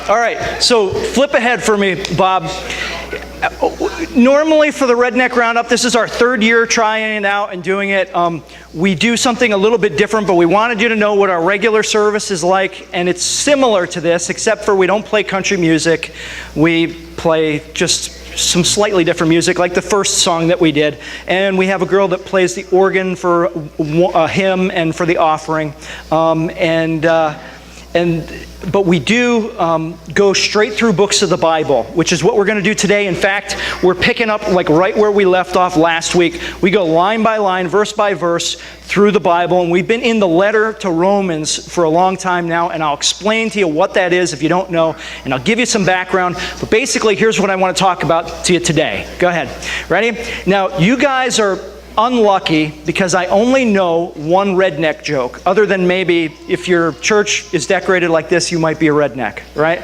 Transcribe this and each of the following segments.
All right, so flip ahead for me, Bob. Normally for the Redneck Roundup, this is our third year trying it out and doing it. We do something a little bit different, but we wanted you to know what our regular service is like, and it's similar to this, except for we don't play country music. We play just some slightly different music, like the first song that we did. And we have a girl that plays the organ for a hymn and for the offering. But we do go straight through books of the Bible, which is what we're going to do today. In fact, we're picking up like right where we left off last week. We go line by line, verse by verse through the Bible, and we've been in the letter to Romans for a long time now, and I'll explain to you what that is if you don't know, and I'll give you some background. But basically, here's what I want to talk about to you today. Go ahead. Ready? Now, you guys are unlucky because I only know one redneck joke, other than maybe if your church is decorated like this, you might be a redneck, right?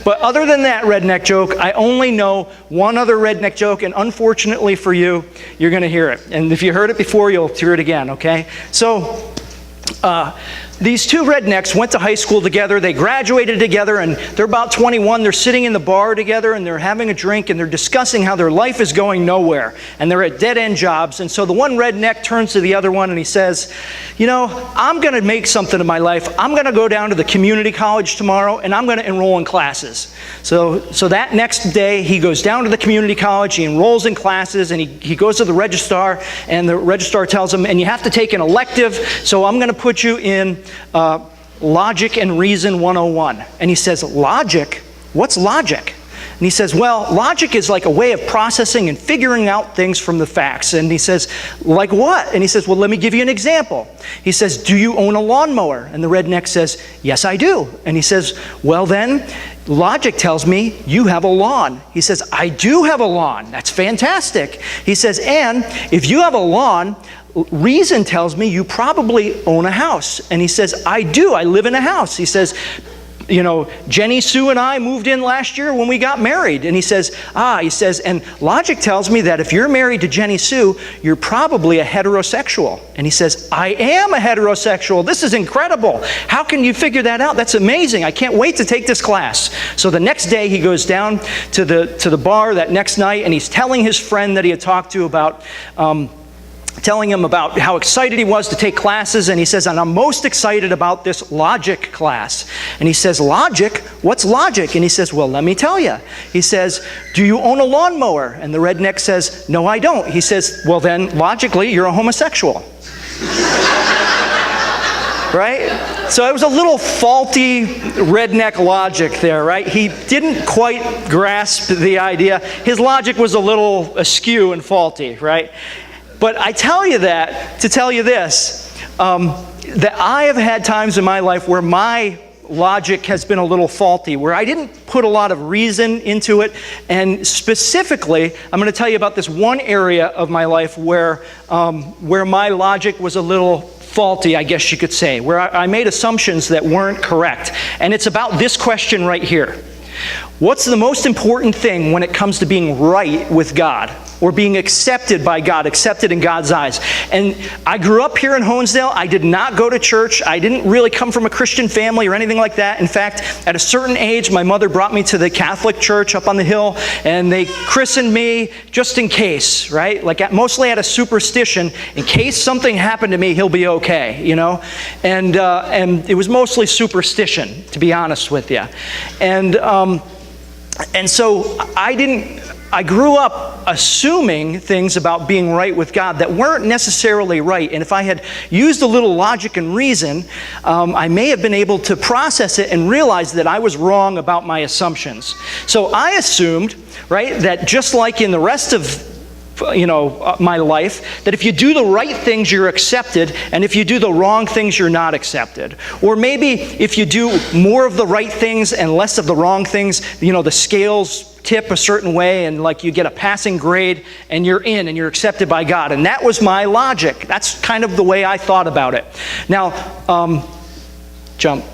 But other than that redneck joke, I only know one other redneck joke, and unfortunately for you, you're going to hear it. And if you heard it before, you'll hear it again, okay? So, these two rednecks went to high school together. They graduated together, and they're about 21. They're sitting in the bar together, and they're having a drink, and they're discussing how their life is going nowhere, and they're at dead-end jobs. And so the one redneck turns to the other one, and he says, you know, I'm going to make something of my life. I'm going to go down to the community college tomorrow, and I'm going to enroll in classes. So that next day, he goes down to the community college, he enrolls in classes, and he goes to the registrar, and the registrar tells him, and you have to take an elective, so I'm going to put you in Logic and Reason 101. And he says, logic? What's logic? And he says, well, logic is like a way of processing and figuring out things from the facts. And he says, like what? And he says, well, let me give you an example. He says, do you own a lawnmower? And the redneck says, yes, I do. And he says, well then, logic tells me you have a lawn. He says, I do have a lawn. That's fantastic. He says, and if you have a lawn, reason tells me you probably own a house. And he says, I do. I live in a house. He says, you know, Jenny Sue and I moved in last year when we got married. And he says, and logic tells me that if you're married to Jenny Sue, you're probably a heterosexual. And he says, I am a heterosexual. This is incredible. How can you figure that out? That's amazing. I can't wait to take this class. So the next day he goes down to the bar that next night, and he's telling his friend that he had talked to about telling him about how excited he was to take classes, and he says, and I'm most excited about this logic class. And he says, logic? What's logic? And he says, well, let me tell you. He says, do you own a lawnmower? And the redneck says, no, I don't. He says, well then, logically, you're a homosexual. Right? So it was a little faulty redneck logic there, right? He didn't quite grasp the idea. His logic was a little askew and faulty, right? But I tell you that to tell you this, that I have had times in my life where my logic has been a little faulty, where I didn't put a lot of reason into it. And specifically, I'm going to tell you about this one area of my life where my logic was a little faulty, I guess you could say, where I made assumptions that weren't correct. And it's about this question right here. What's the most important thing when it comes to being right with God, or being accepted by God, accepted in God's eyes? And I grew up here in Honesdale. I did not go to church. I didn't really come from a Christian family or anything like that. In fact, at a certain age, my mother brought me to the Catholic church up on the hill, and they christened me just in case, right? Like mostly out of superstition, in case something happened to me, he'll be okay, you know? And it was mostly superstition, to be honest with you. And so I grew up assuming things about being right with God that weren't necessarily right. And if I had used a little logic and reason, I may have been able to process it and realize that I was wrong about my assumptions. So I assumed, right, that just like in the rest of my life, that if you do the right things, you're accepted, and if you do the wrong things, you're not accepted. Or maybe if you do more of the right things and less of the wrong things, the scales tip a certain way, and like you get a passing grade, and you're in, and you're accepted by God. And that was my logic. That's kind of the way I thought about it. Now, jump.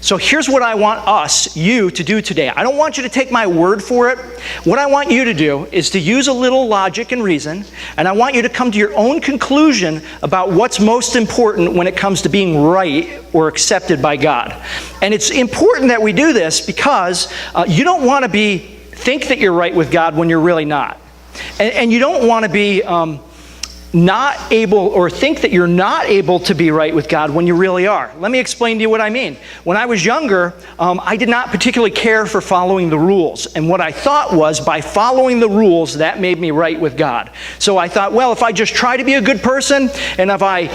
So here's what I want you to do today. I don't want you to take my word for it. What I want you to do is to use a little logic and reason, and I want you to come to your own conclusion about what's most important when it comes to being right or accepted by God. And it's important that we do this because you don't want to think that you're right with God when you're really not. And you don't want to be not able or think that you're not able to be right with God when you really are. Let me explain to you what I mean. When I was younger, I did not particularly care for following the rules. And what I thought was by following the rules, that made me right with God. So I thought, well, if I just try to be a good person, and if I,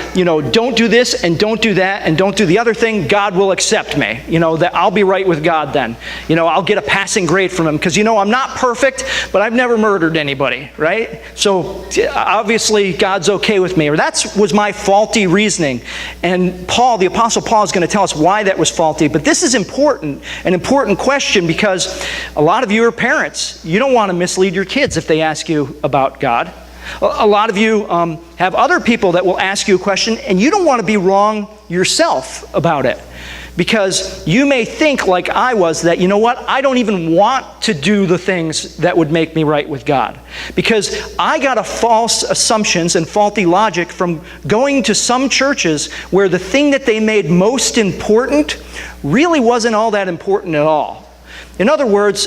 don't do this and don't do that and don't do the other thing, God will accept me. That I'll be right with God then. I'll get a passing grade from Him because, I'm not perfect, but I've never murdered anybody, right? So obviously, God's okay with me. Or that was my faulty reasoning. And Paul, the Apostle Paul, is going to tell us why that was faulty. But this is important, an important question, because a lot of you are parents. You don't want to mislead your kids if they ask you about God. A lot of you have other people that will ask you a question, and you don't want to be wrong yourself about it. Because you may think, like I was, that, I don't even want to do the things that would make me right with God. Because I got a false assumptions and faulty logic from going to some churches where the thing that they made most important really wasn't all that important at all. In other words,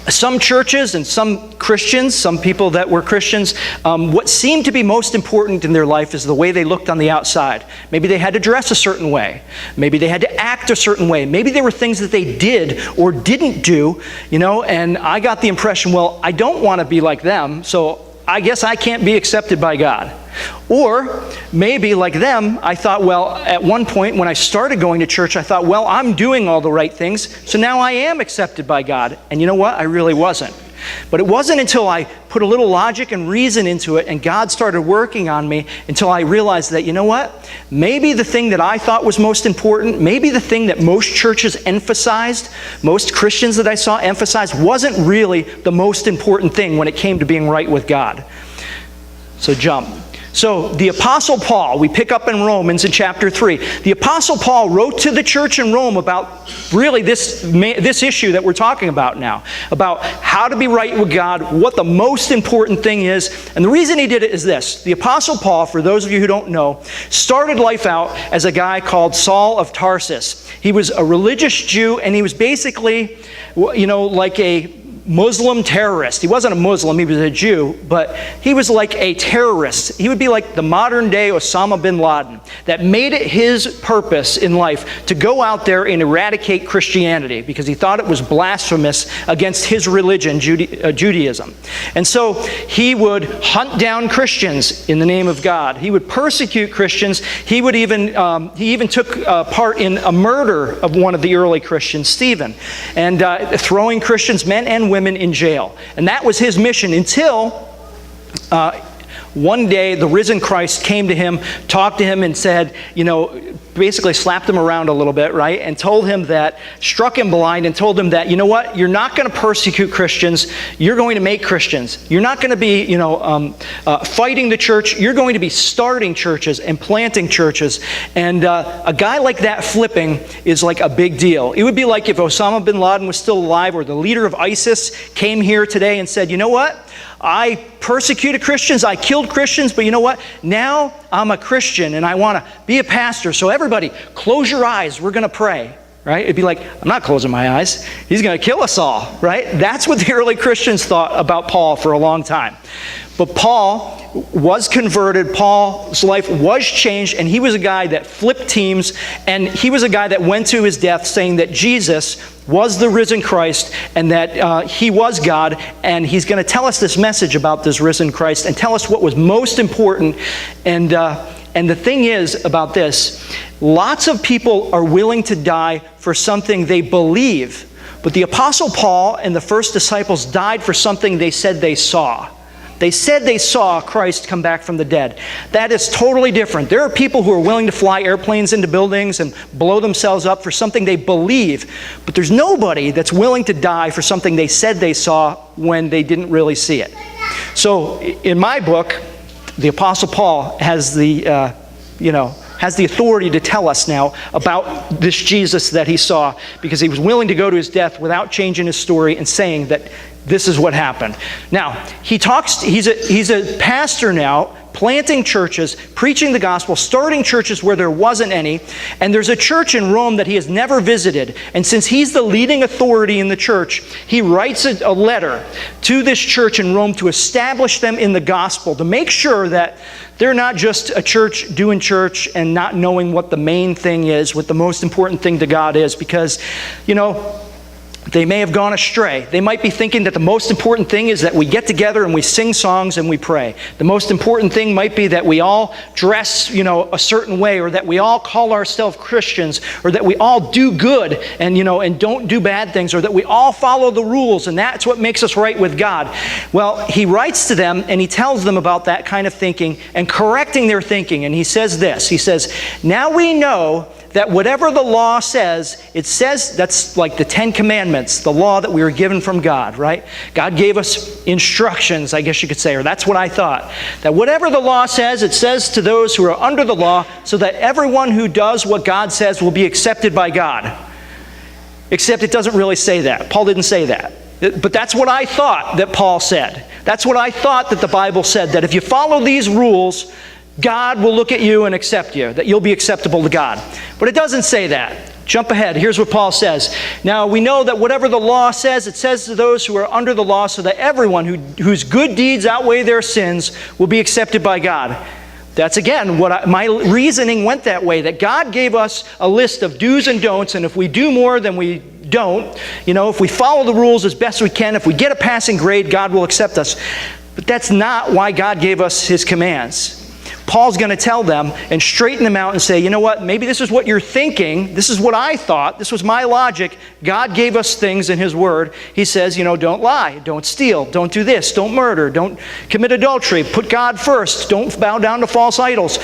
some churches and some Christians, some people that were Christians, what seemed to be most important in their life is the way they looked on the outside. Maybe they had to dress a certain way. Maybe they had to act a certain way. Maybe there were things that they did or didn't do, and I got the impression, well, I don't want to be like them, so I guess I can't be accepted by God. Or maybe like them, I thought, well, at one point when I started going to church, I thought, well, I'm doing all the right things, so now I am accepted by God. And you know what? I really wasn't. But it wasn't until I put a little logic and reason into it and God started working on me until I realized that, maybe the thing that I thought was most important, maybe the thing that most churches emphasized, most Christians that I saw emphasized, wasn't really the most important thing when it came to being right with God. So jump. So the Apostle Paul, we pick up in Romans in chapter 3. The Apostle Paul wrote to the church in Rome about really this issue that we're talking about now, about how to be right with God, what the most important thing is. And the reason he did it is this. The Apostle Paul, for those of you who don't know, started life out as a guy called Saul of Tarsus. He was a religious Jew, and he was basically, like a Muslim terrorist. He wasn't a Muslim, he was a Jew, but he was like a terrorist. He would be like the modern day Osama bin Laden, that made it his purpose in life to go out there and eradicate Christianity because he thought it was blasphemous against his religion, Judaism. And so he would hunt down Christians in the name of God. He would persecute Christians. He even took part in a murder of one of the early Christians, Stephen, and throwing Christians, men and women, in jail. And that was his mission until one day the risen Christ came to him, talked to him, and said, basically slapped him around a little bit, right? And told him that, struck him blind and told him that, you're not going to persecute Christians. You're going to make Christians. You're not going to be, fighting the church. You're going to be starting churches and planting churches. And a guy like that flipping is like a big deal. It would be like if Osama bin Laden was still alive, or the leader of ISIS came here today and said, you know what? I persecuted Christians, I killed Christians, but you know what? Now I'm a Christian and I want to be a pastor. So everybody, close your eyes. We're going to pray, right? It'd be like, I'm not closing my eyes. He's going to kill us all, right? That's what the early Christians thought about Paul for a long time. But Paul was converted, Paul's life was changed, and he was a guy that flipped teams, and he was a guy that went to his death saying that Jesus was the risen Christ and that he was God, and he's going to tell us this message about this risen Christ and tell us what was most important. And the thing is about this, lots of people are willing to die for something they believe, but the Apostle Paul and the first disciples died for something they said they saw. They said they saw Christ come back from the dead. That is totally different. There are people who are willing to fly airplanes into buildings and blow themselves up for something they believe, but there's nobody that's willing to die for something they said they saw when they didn't really see it. So in my book, the Apostle Paul has the has the authority to tell us now about this Jesus that he saw, because he was willing to go to his death without changing his story and saying that this is what happened. Now, he's a pastor now, planting churches, preaching the gospel, starting churches where there wasn't any, and there's a church in Rome that he has never visited. And since he's the leading authority in the church, he writes a letter to this church in Rome to establish them in the gospel, to make sure that they're not just a church doing church and not knowing what the main thing is, what the most important thing to God is, because, they may have gone astray. They might be thinking that the most important thing is that we get together and we sing songs and we pray. The most important thing might be that we all dress, a certain way, or that we all call ourselves Christians, or that we all do good and, and don't do bad things, or that we all follow the rules, and that's what makes us right with God. Well, he writes to them and he tells them about that kind of thinking and correcting their thinking. And he says this, he says, now we know that whatever the law says, it says, that's like the 10 Commandments, the law that we were given from God, right? God gave us instructions, I guess you could say, or that's what I thought. That whatever the law says, it says to those who are under the law, so that everyone who does what God says will be accepted by God. Except it doesn't really say that. Paul didn't say that. But that's what I thought that Paul said. That's what I thought that the Bible said, that if you follow these rules, God will look at you and accept you, that you'll be acceptable to God. But it doesn't say that. Jump ahead. Here's what Paul says. Now, we know that whatever the law says, it says to those who are under the law, so that everyone whose good deeds outweigh their sins will be accepted by God. That's, again, my reasoning went that way, that God gave us a list of do's and don'ts, and if we do more than we don't, if we follow the rules as best we can, if we get a passing grade, God will accept us. But that's not why God gave us his commands. Paul's going to tell them and straighten them out and say, you know what, maybe this is what you're thinking. This is what I thought. This was my logic. God gave us things in his word. He says, don't lie, don't steal, don't do this, don't murder, don't commit adultery, put God first, don't bow down to false idols.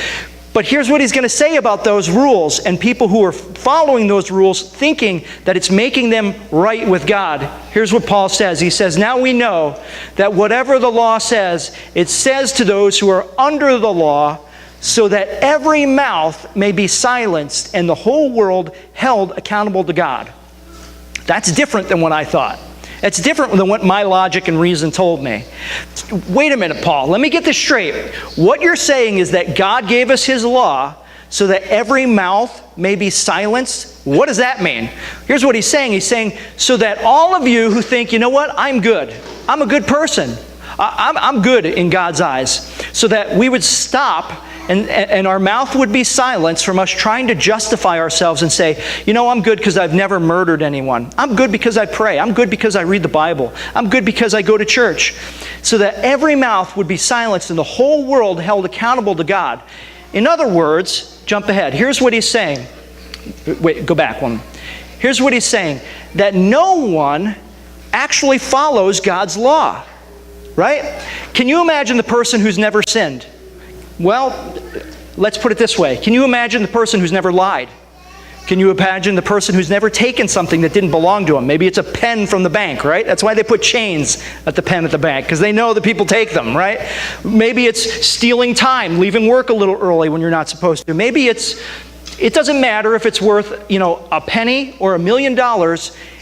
But here's what he's going to say about those rules and people who are following those rules thinking that it's making them right with God. Here's what Paul says. He says, now we know that whatever the law says, it says to those who are under the law, so that every mouth may be silenced and the whole world held accountable to God. That's different than what I thought. It's different than what my logic and reason told me. Wait a minute, Paul. Let me get this straight. What you're saying is that God gave us his law so that every mouth may be silenced? What does that mean? Here's what he's saying. He's saying, so that all of you who think, you know what, I'm good. I'm a good person. I'm good in God's eyes. So that we would stop and our mouth would be silenced from us trying to justify ourselves and say, I'm good because I've never murdered anyone. I'm good because I pray. I'm good because I read the Bible. I'm good because I go to church. So that every mouth would be silenced and the whole world held accountable to God. In other words, jump ahead. Here's what he's saying. Wait, go back one. Here's what he's saying. That no one actually follows God's law. Right? Can you imagine the person who's never sinned? Well, let's put it this way. Can you imagine the person who's never lied? Can you imagine the person who's never taken something that didn't belong to him? Maybe it's a pen from the bank, right? That's why they put chains at the pen at the bank, because they know that people take them, right? Maybe it's stealing time, leaving work a little early when you're not supposed to. Maybe it doesn't matter if it's worth, a penny or $1 million.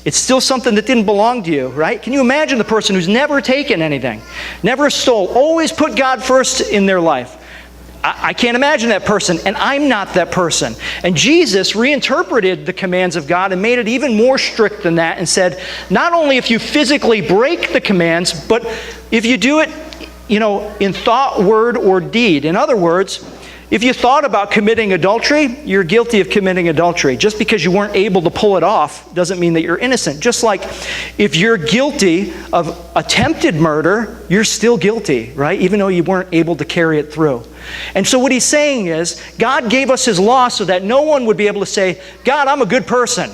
It's still something that didn't belong to you, right? Can you imagine the person who's never taken anything, never stole, always put God first in their life? I can't imagine that person, and I'm not that person. And Jesus reinterpreted the commands of God and made it even more strict than that and said, not only if you physically break the commands, but if you do it, in thought, word, or deed. In other words, if you thought about committing adultery, you're guilty of committing adultery. Just because you weren't able to pull it off doesn't mean that you're innocent. Just like if you're guilty of attempted murder, you're still guilty, right? Even though you weren't able to carry it through. And so what he's saying is, God gave us his law so that no one would be able to say, God, I'm a good person.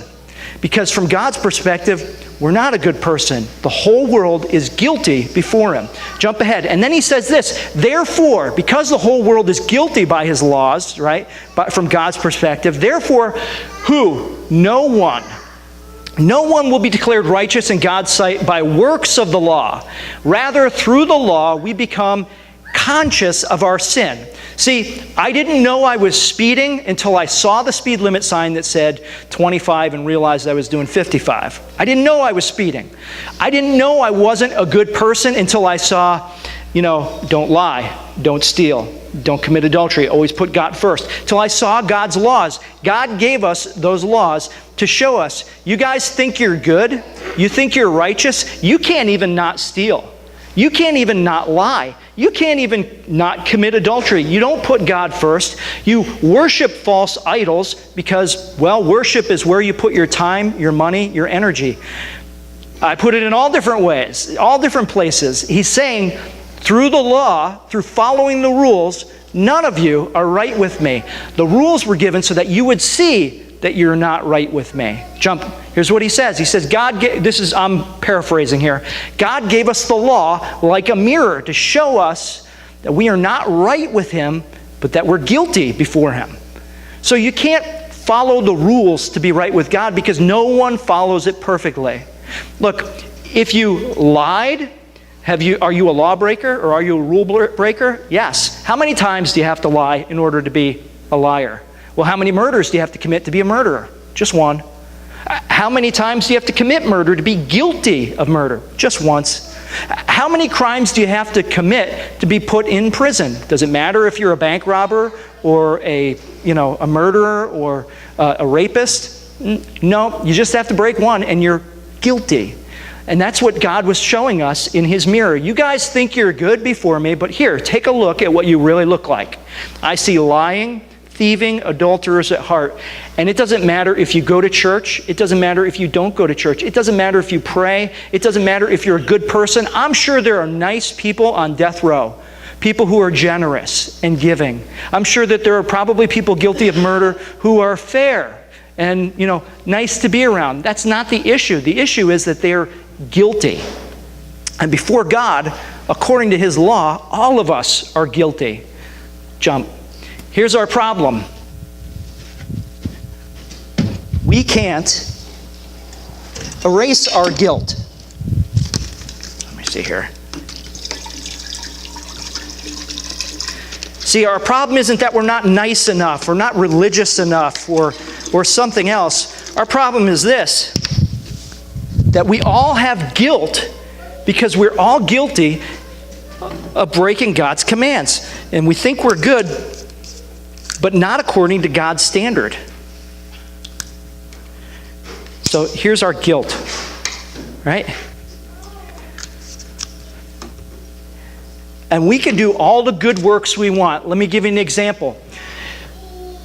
Because from God's perspective, we're not a good person. The whole world is guilty before him. Jump ahead. And then he says this, therefore, because the whole world is guilty by his laws, right, but from God's perspective, therefore, who? No one. No one will be declared righteous in God's sight by works of the law. Rather, through the law, we become conscious of our sin. See, I didn't know I was speeding until I saw the speed limit sign that said 25 and realized I was doing 55. I didn't know I was speeding. I didn't know I wasn't a good person until I saw, don't lie, don't steal, don't commit adultery, always put God first. Till I saw God's laws. God gave us those laws to show us, you guys think you're good? You think you're righteous? You can't even not steal. You can't even not lie. You can't even not commit adultery. You don't put God first. You worship false idols because, worship is where you put your time, your money, your energy. I put it in all different ways, all different places. He's saying, through the law, through following the rules, none of you are right with me. The rules were given so that you would see that you're not right with me. Here's what he says. He says, I'm paraphrasing here. God gave us the law like a mirror to show us that we are not right with him, but that we're guilty before him. So you can't follow the rules to be right with God because no one follows it perfectly. Look, if you lied, are you a lawbreaker or are you a rule breaker? Yes. How many times do you have to lie in order to be a liar? Well, how many murders do you have to commit to be a murderer? Just one. How many times do you have to commit murder to be guilty of murder? Just once. How many crimes do you have to commit to be put in prison? Does it matter if you're a bank robber or a murderer or a rapist? No, you just have to break one and you're guilty. And that's what God was showing us in his mirror. You guys think you're good before me, but here, take a look at what you really look like. I see lying, thieving, adulterers at heart. And it doesn't matter if you go to church. It doesn't matter if you don't go to church. It doesn't matter if you pray. It doesn't matter if you're a good person. I'm sure there are nice people on death row, people who are generous and giving. I'm sure that there are probably people guilty of murder who are fair and, nice to be around. That's not the issue. The issue is that they're guilty. And before God, according to his law, all of us are guilty. Here's our problem. We can't erase our guilt. Let me see here. See, our problem isn't that we're not nice enough, or not religious enough, or something else. Our problem is this, that we all have guilt because we're all guilty of breaking God's commands. And we think we're good, but not according to God's standard. So here's our guilt, right? And we can do all the good works we want. Let me give you an example.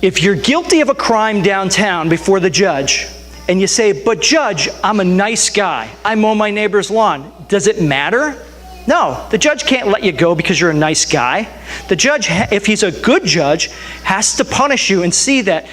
If you're guilty of a crime downtown before the judge, and you say, but judge, I'm a nice guy. I mow my neighbor's lawn. Does it matter? No, the judge can't let you go because you're a nice guy. The judge, if he's a good judge, has to punish you and see that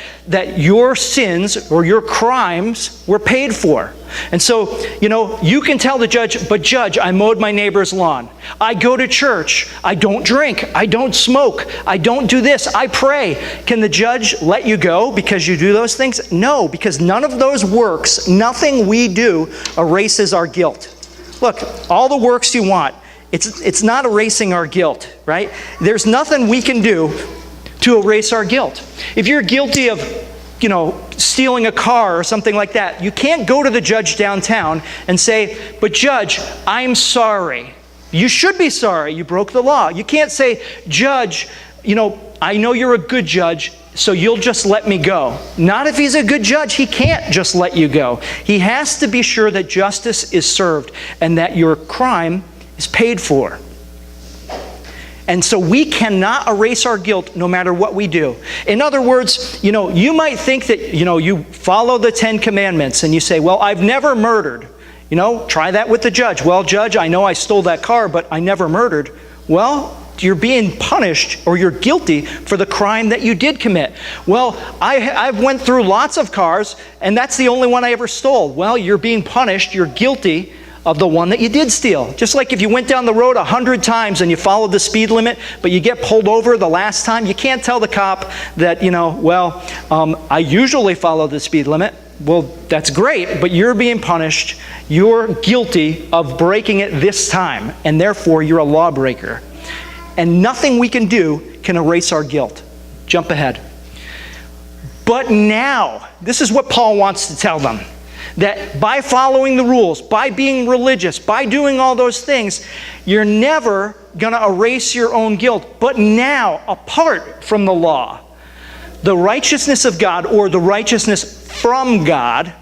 your sins or your crimes were paid for. And so, you can tell the judge, but judge, I mowed my neighbor's lawn. I go to church. I don't drink. I don't smoke. I don't do this. I pray. Can the judge let you go because you do those things? No, because none of those works, nothing we do erases our guilt. Look, all the works you want, it's not erasing our guilt, right? There's nothing we can do to erase our guilt. If you're guilty of, stealing a car or something like that, you can't go to the judge downtown and say, but judge, I'm sorry. You should be sorry. You broke the law. You can't say, judge, I know you're a good judge, so you'll just let me go. Not if he's a good judge. He can't just let you go. He has to be sure that justice is served and that your crime is paid for. And so we cannot erase our guilt no matter what we do. In other words, you might think that, you follow the 10 Commandments and you say, well, I've never murdered. Try that with the judge. Well, judge, I know I stole that car, but I never murdered. Well, you're being punished or you're guilty for the crime that you did commit. Well, I've went through lots of cars and that's the only one I ever stole. Well, you're being punished. You're guilty of the one that you did steal. Just like if you went down the road 100 times and you followed the speed limit, but you get pulled over the last time, you can't tell the cop that, I usually follow the speed limit. Well, that's great, but you're being punished. You're guilty of breaking it this time, and therefore you're a lawbreaker. and nothing we can do can erase our guilt. Jump ahead. But now, this is what Paul wants to tell them, that by following the rules, by being religious, by doing all those things, you're never going to erase your own guilt. But now, apart from the law, the righteousness of God, or the righteousness from God,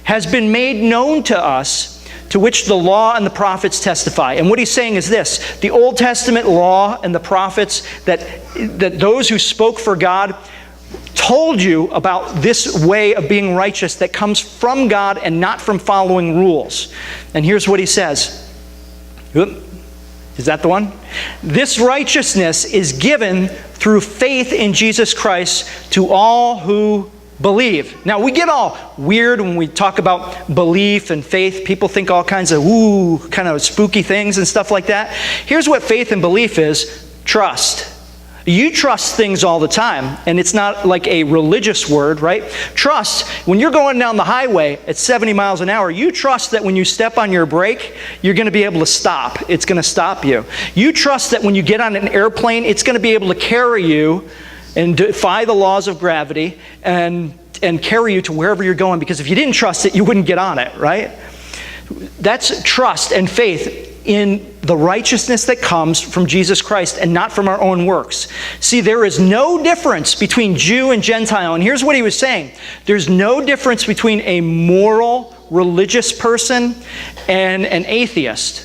has been made known to us, to which the law and the prophets testify. And what he's saying is this: the Old Testament law and the prophets, that those who spoke for God told you about this way of being righteous that comes from God and not from following rules. And here's what he says. Is that the one? This righteousness is given through faith in Jesus Christ to all who believe. Now, we get all weird when we talk about belief and faith. People think all kinds of kind of spooky things and stuff like that. Here's what faith and belief is: trust. You trust things all the time, and it's not like a religious word, right? Trust, when you're going down the highway at 70 miles an hour, you trust that when you step on your brake, you're going to be able to stop. It's going to stop you. You trust that when you get on an airplane, it's going to be able to carry you and defy the laws of gravity and carry you to wherever you're going, because if you didn't trust it, you wouldn't get on it, right? That's trust and faith in the righteousness that comes from Jesus Christ and not from our own works. See, there is no difference between Jew and Gentile. And here's what he was saying. There's no difference between a moral, religious person and an atheist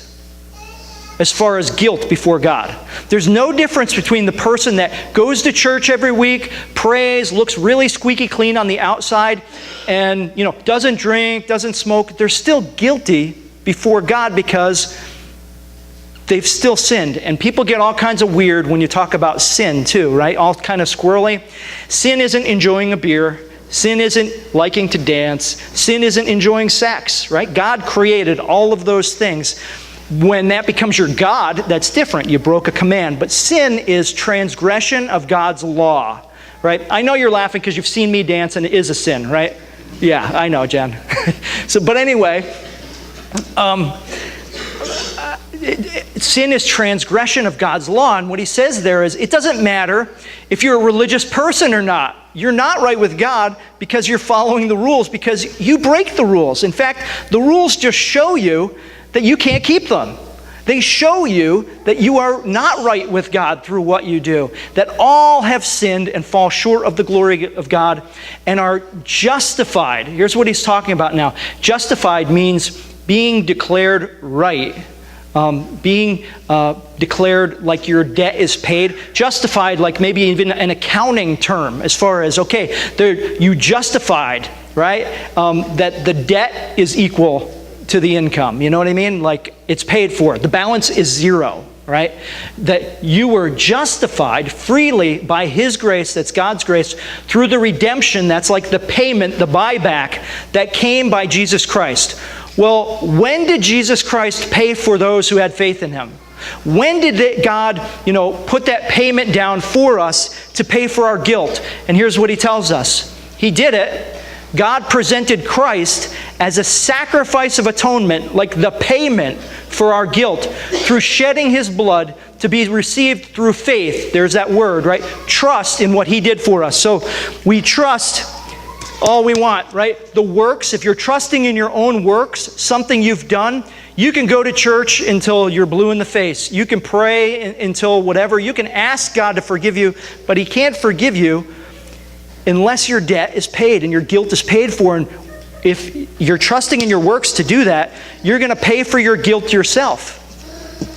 as far as guilt before God. There's no difference between the person that goes to church every week, prays, looks really squeaky clean on the outside, and doesn't drink, doesn't smoke. They're still guilty before God because they've still sinned. And people get all kinds of weird when you talk about sin too, right? All kind of squirrely. Sin isn't enjoying a beer. Sin isn't liking to dance. Sin isn't enjoying sex, right? God created all of those things. When that becomes your God, that's different. You broke a command. But sin is transgression of God's law, right? I know you're laughing because you've seen me dance, and it is a sin, right? Yeah, I know, Jen. But anyway, sin is transgression of God's law. And what he says there is, it doesn't matter if you're a religious person or not. You're not right with God because you're following the rules, because you break the rules. In fact, the rules just show you that you can't keep them. They show you that you are not right with God through what you do, that all have sinned and fall short of the glory of God and are justified. Here's what he's talking about now. Justified means being declared right, being declared like your debt is paid. Justified, like maybe even an accounting term, as far as, okay, you justified, right, that the debt is equal to the income. You know what I mean? Like, it's paid for. The balance is zero, right? That you were justified freely by his grace, that's God's grace, through the redemption, that's like the payment, the buyback, that came by Jesus Christ. Well, when did Jesus Christ pay for those who had faith in him? When did God, put that payment down for us to pay for our guilt? And here's what he tells us. He did it. God presented Christ as a sacrifice of atonement, like the payment for our guilt, through shedding his blood to be received through faith. There's that word, right? Trust in what he did for us. So we trust all we want, right? The works, if you're trusting in your own works, something you've done, you can go to church until you're blue in the face. You can pray until whatever. You can ask God to forgive you, but he can't forgive you unless your debt is paid and your guilt is paid for. And if you're trusting in your works to do that, you're going to pay for your guilt yourself.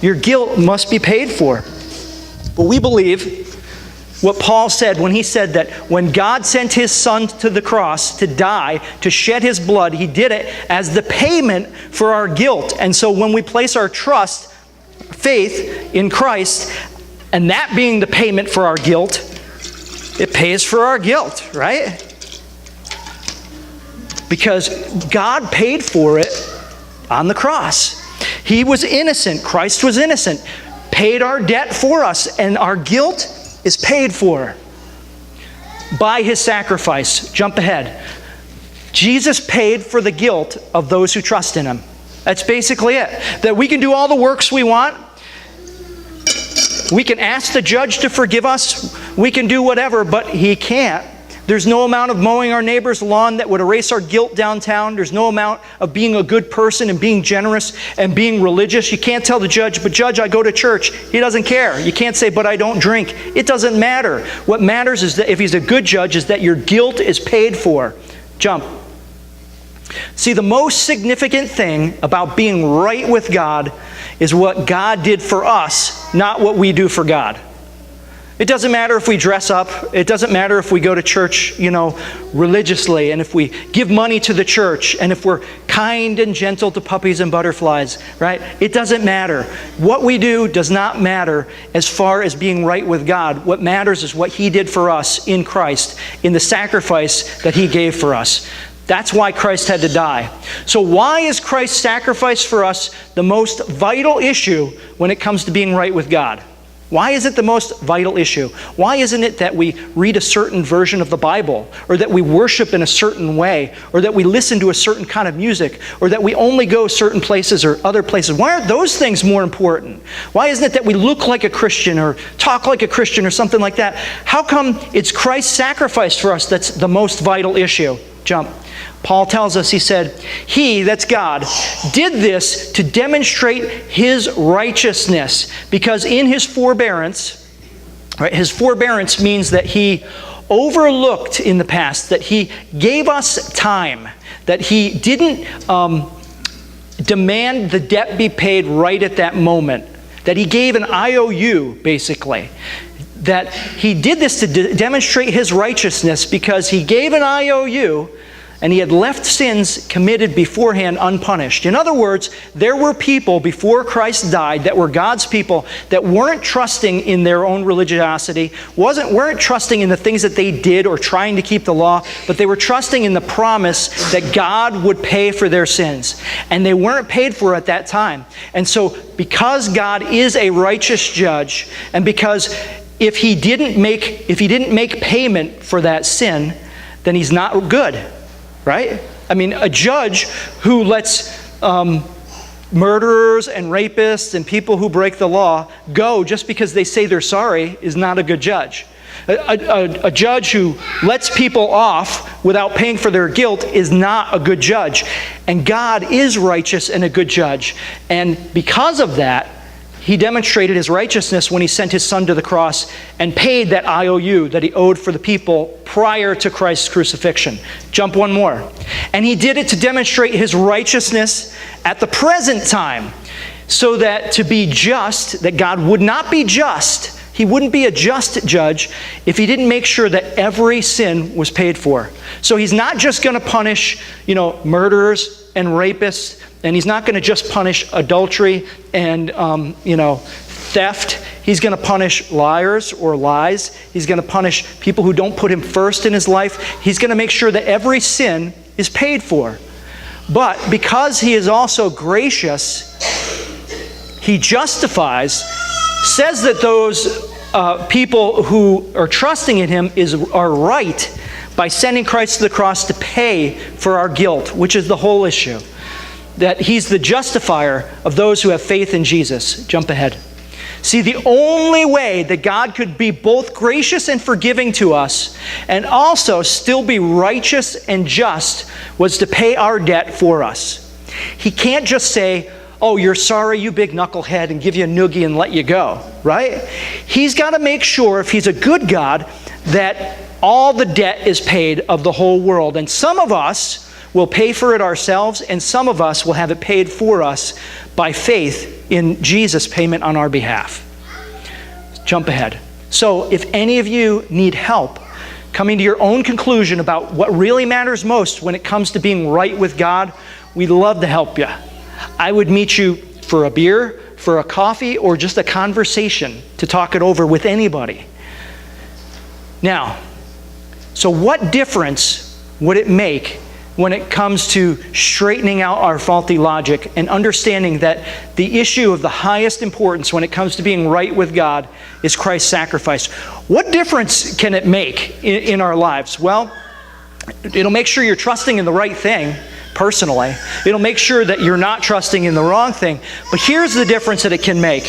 Your guilt must be paid for. But we believe what Paul said when he said that when God sent his son to the cross to die, to shed his blood, he did it as the payment for our guilt. And so when we place our trust, faith in Christ, and that being the payment for our guilt, it pays for our guilt, right? Because God paid for it on the cross. He was innocent. Christ was innocent. Paid our debt for us, and our guilt is paid for by his sacrifice. Jump ahead. Jesus paid for the guilt of those who trust in him. That's basically it. That we can do all the works we want. We can ask the judge to forgive us. We can do whatever, but he can't. There's no amount of mowing our neighbor's lawn that would erase our guilt downtown. There's no amount of being a good person and being generous and being religious. You can't tell the judge, but judge, I go to church. He doesn't care. You can't say, but I don't drink. It doesn't matter. What matters is that if he's a good judge, is that your guilt is paid for. Jump. See, the most significant thing about being right with God is what God did for us, not what we do for God. It doesn't matter if we dress up. It doesn't matter if we go to church, religiously, and if we give money to the church, and if we're kind and gentle to puppies and butterflies, right? It doesn't matter. What we do does not matter as far as being right with God. What matters is what he did for us in Christ, in the sacrifice that he gave for us. That's why Christ had to die. So why is Christ's sacrifice for us the most vital issue when it comes to being right with God? Why is it the most vital issue? Why isn't it that we read a certain version of the Bible, or that we worship in a certain way, or that we listen to a certain kind of music, or that we only go certain places or other places? Why aren't those things more important? Why isn't it that we look like a Christian or talk like a Christian or something like that? How come it's Christ's sacrifice for us that's the most vital issue? Jump. Paul tells us, he said, he, that's God, did this to demonstrate his righteousness, because in his forbearance, right, his forbearance means that he overlooked in the past, that he gave us time, that he didn't demand the debt be paid right at that moment, that he gave an IOU, basically. That he did this to demonstrate his righteousness, because he gave an IOU and he had left sins committed beforehand unpunished. In other words, there were people before Christ died that were God's people that weren't trusting in their own religiosity, weren't trusting in the things that they did or trying to keep the law, but they were trusting in the promise that God would pay for their sins. And they weren't paid for at that time. And so because God is a righteous judge, and because if he didn't make payment for that sin, then he's not good. Right? I mean, a judge who lets murderers and rapists and people who break the law go just because they say they're sorry is not a good judge. A judge who lets people off without paying for their guilt is not a good judge. And God is righteous and a good judge. And because of that, he demonstrated his righteousness when he sent his son to the cross and paid that IOU that he owed for the people prior to Christ's crucifixion. Jump one more. And he did it to demonstrate his righteousness at the present time, so that to be just, that God would not be just. He wouldn't be a just judge if he didn't make sure that every sin was paid for. So he's not just going to punish, murderers and rapists, and he's not going to just punish adultery and, theft. He's going to punish liars or lies. He's going to punish people who don't put him first in his life. He's going to make sure that every sin is paid for. But because he is also gracious, he justifies, says that those people who are trusting in him are right by sending Christ to the cross to pay for our guilt, which is the whole issue. That he's the justifier of those who have faith in Jesus. Jump ahead. See, the only way that God could be both gracious and forgiving to us and also still be righteous and just was to pay our debt for us. He can't just say, oh, you're sorry, you big knucklehead, and give you a noogie and let you go, right? He's got to make sure, if he's a good God, that all the debt is paid of the whole world. And some of us will pay for it ourselves, and some of us will have it paid for us by faith in Jesus' payment on our behalf. Jump ahead. So if any of you need help coming to your own conclusion about what really matters most when it comes to being right with God, we'd love to help you. I would meet you for a beer, for a coffee, or just a conversation to talk it over with anybody. Now, so what difference would it make when it comes to straightening out our faulty logic and understanding that the issue of the highest importance when it comes to being right with God is Christ's sacrifice? What difference can it make in our lives? Well, it'll make sure you're trusting in the right thing, personally. It'll make sure that you're not trusting in the wrong thing. But here's the difference that it can make.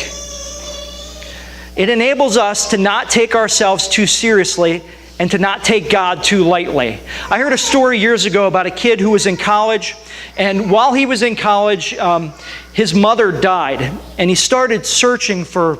It enables us to not take ourselves too seriously and to not take God too lightly. I heard a story years ago about a kid who was in college, and while he was in college, his mother died, and he started searching for,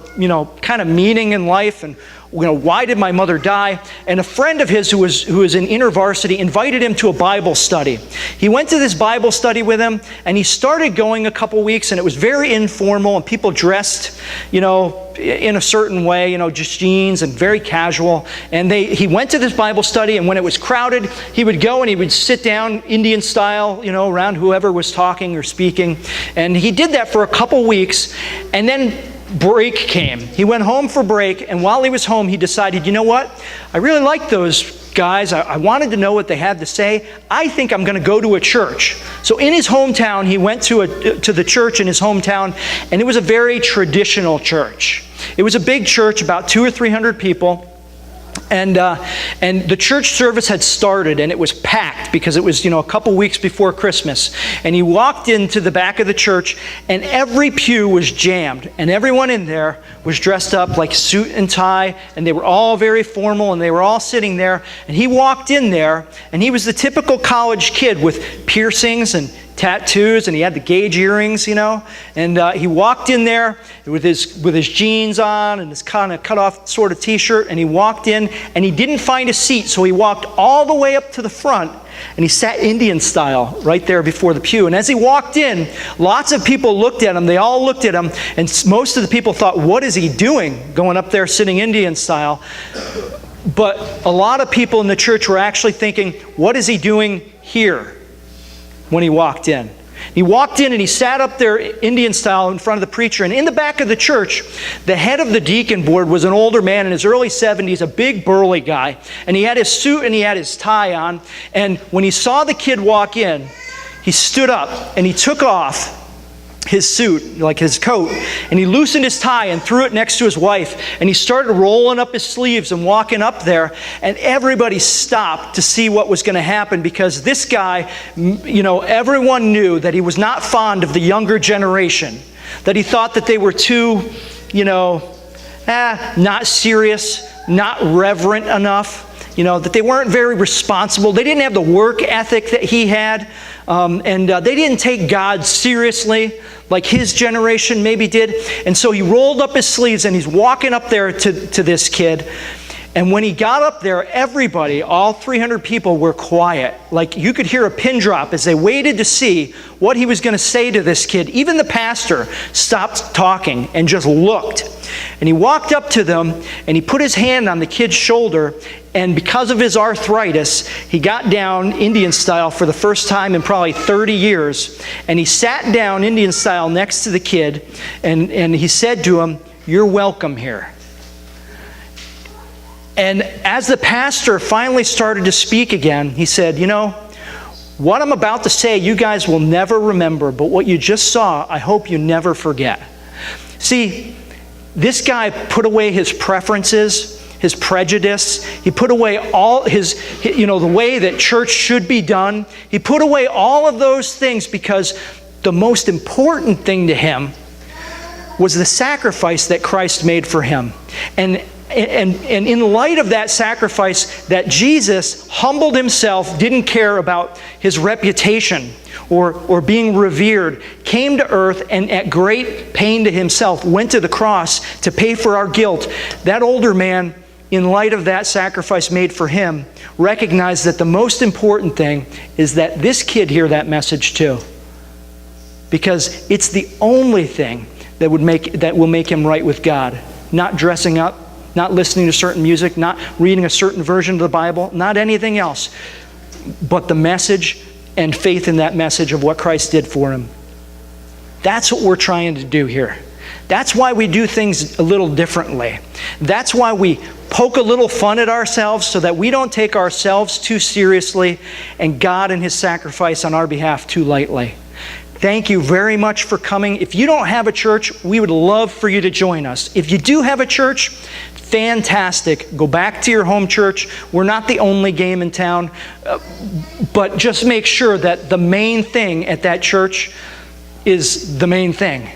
kind of meaning in life, and why did my mother die? And a friend of his who was in InterVarsity invited him to a Bible study. He went to this Bible study with him, and he started going a couple weeks, and it was very informal, and people dressed, in a certain way, just jeans and very casual. And he went to this Bible study, and when it was crowded, he would go and he would sit down Indian style, around whoever was talking or speaking. And he did that for a couple weeks, and then break came. He went home for break, and while he was home, he decided, you know what? I really like those guys. I wanted to know what they had to say. I think I'm going to go to a church. So in his hometown, he went to the church in his hometown, and it was a very traditional church. It was a big church, about 200 or 300 people. And the church service had started, and it was packed because it was, a couple weeks before Christmas. And he walked into the back of the church, and every pew was jammed, and everyone in there was dressed up like suit and tie, and they were all very formal, and they were all sitting there. And he walked in there, and he was the typical college kid with piercings and tattoos, and he had the gauge earrings, and he walked in there with his jeans on and his kind of cut off sort of t-shirt, and he walked in, and he didn't find a seat, so he walked all the way up to the front, and he sat Indian style right there before the pew. And as he walked in, lots of people looked at him. They all looked at him, and most of the people thought, what is he doing going up there sitting Indian style? But a lot of people in the church were actually thinking, what is he doing here? When he walked in. He walked in and he sat up there Indian style in front of the preacher. And in the back of the church, the head of the deacon board was an older man in his early 70s, a big burly guy. And he had his suit and he had his tie on. And when he saw the kid walk in, he stood up and he took off his suit, like his coat, and he loosened his tie and threw it next to his wife, and he started rolling up his sleeves and walking up there, and everybody stopped to see what was going to happen, because this guy, everyone knew that he was not fond of the younger generation, that he thought that they were too, not serious, not reverent enough, that they weren't very responsible. They didn't have the work ethic that he had, and they didn't take God seriously like his generation maybe did. And so he rolled up his sleeves and he's walking up there to this kid. And when he got up there, everybody, all 300 people, were quiet. Like you could hear a pin drop as they waited to see what he was going to say to this kid. Even the pastor stopped talking and just looked. And he walked up to them and he put his hand on the kid's shoulder, and because of his arthritis, he got down Indian style for the first time in probably 30 years. And he sat down Indian style next to the kid, and he said to him, "You're welcome here." And as the pastor finally started to speak again, he said, what I'm about to say you guys will never remember, but what you just saw, I hope you never forget. See, this guy put away his preferences, his prejudice. He put away all the way that church should be done. He put away all of those things because the most important thing to him was the sacrifice that Christ made for him. And in light of that sacrifice, that Jesus humbled himself, didn't care about his reputation or being revered, came to earth and at great pain to himself went to the cross to pay for our guilt. That older man, in light of that sacrifice made for him, recognized that the most important thing is that this kid hear that message too. Because it's the only thing that will make him right with God. Not dressing up, not listening to certain music, not reading a certain version of the Bible, not anything else, but the message and faith in that message of what Christ did for him. That's what we're trying to do here. That's why we do things a little differently. That's why we poke a little fun at ourselves so that we don't take ourselves too seriously and God and his sacrifice on our behalf too lightly. Thank you very much for coming. If you don't have a church, we would love for you to join us. If you do have a church, fantastic. Go back to your home church. We're not the only game in town, but just make sure that the main thing at that church is the main thing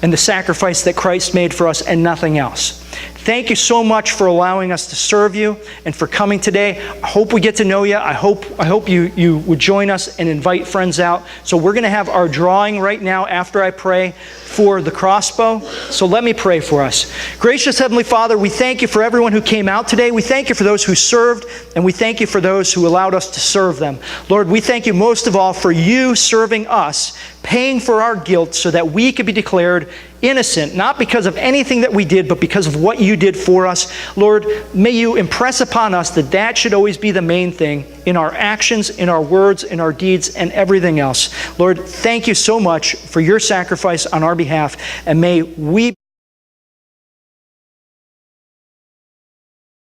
and the sacrifice that Christ made for us and nothing else. Thank you so much for allowing us to serve you and for coming today. I hope we get to know you. I hope you would join us and invite friends out. So we're going to have our drawing right now after I pray for the crossbow. So let me pray for us. Gracious Heavenly Father, we thank you for everyone who came out today. We thank you for those who served, and we thank you for those who allowed us to serve them. Lord, we thank you most of all for you serving us, paying for our guilt so that we could be declared innocent, not because of anything that we did, but because of what you did for us. Lord, may you impress upon us that that should always be the main thing in our actions, in our words, in our deeds, and everything else. Lord, thank you so much for your sacrifice on our behalf, and may we